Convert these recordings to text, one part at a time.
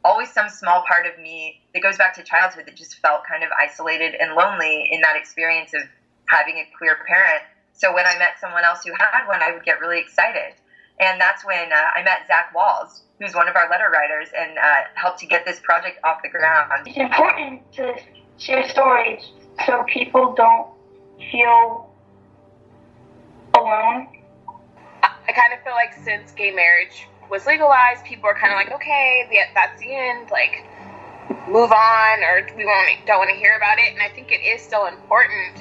always some small part of me that goes back to childhood that just felt kind of isolated and lonely in that experience of having a queer parent. So when I met someone else who had one, I would get really excited. And that's when I met Zach Walls, who's one of our letter writers, and helped to get this project off the ground. It's important to share stories so people don't feel alone. I kind of feel like since gay marriage was legalized, people are kind of like, okay, that's the end, like, move on, or we don't want to hear about it. And I think it is still important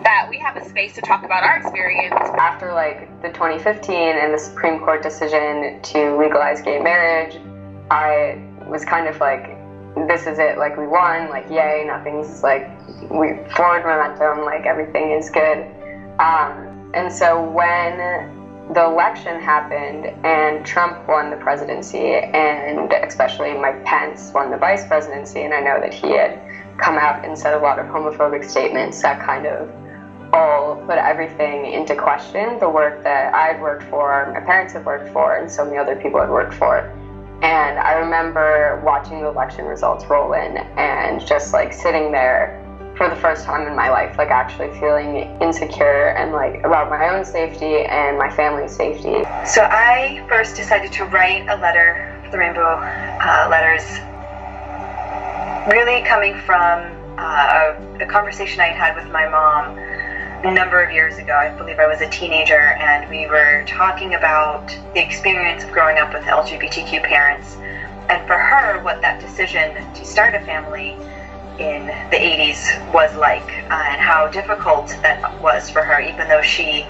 that we have a space to talk about our experience. After like the 2015 and the Supreme Court decision to legalize gay marriage, I was kind of like, this is it, like we won, like yay, nothing's like, we forward momentum, like everything is good. And so when the election happened and Trump won the presidency, and especially Mike Pence won the vice presidency, and I know that he had come out and said a lot of homophobic statements that kind of all put everything into question, the work that I'd worked for, my parents had worked for, and so many other people had worked for. And I remember watching the election results roll in and just like sitting there for the first time in my life, like actually feeling insecure and like about my own safety and my family's safety. So I first decided to write a letter for the Rainbow Letters, really coming from a conversation I had with my mom a number of years ago. I believe I was a teenager, and we were talking about the experience of growing up with LGBTQ parents, and for her, what that decision to start a family in the 80s was like, and how difficult that was for her, even though she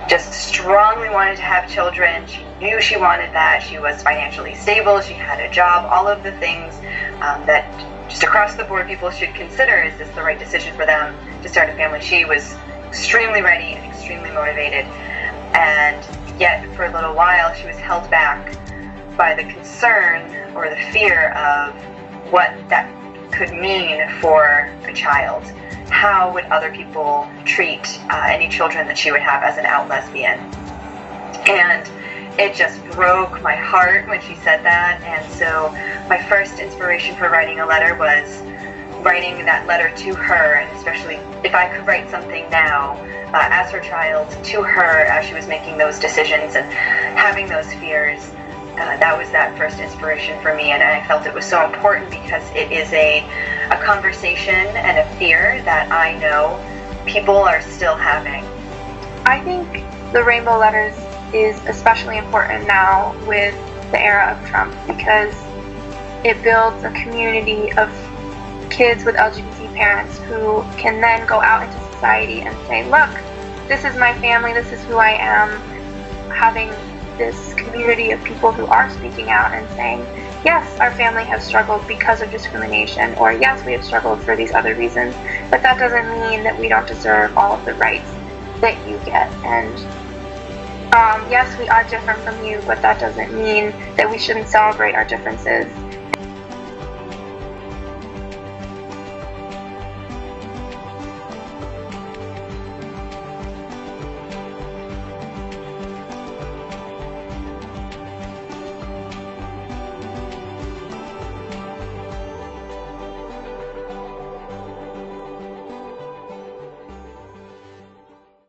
just strongly wanted to have children. She knew she wanted that. She was financially stable. She had a job. All of the things that just across the board people should consider, is this the right decision for them to start a family? She was extremely ready and extremely motivated, and yet for a little while she was held back by the concern or the fear of what that could mean for a child. How would other people treat any children that she would have as an out lesbian? And it just broke my heart when she said that. And so my first inspiration for writing a letter was writing that letter to her, and especially if I could write something now as her child to her as she was making those decisions and having those fears. That was that first inspiration for me, and I felt it was so important because it is a conversation and a fear that I know people are still having. I think the Rainbow Letters is especially important now with the era of Trump, because it builds a community of kids with LGBT parents who can then go out into society and say, look, this is my family, this is who I am. Having this community of people who are speaking out and saying, yes, our family has struggled because of discrimination, or yes, we have struggled for these other reasons, but that doesn't mean that we don't deserve all of the rights that you get. And yes, we are different from you, but that doesn't mean that we shouldn't celebrate our differences.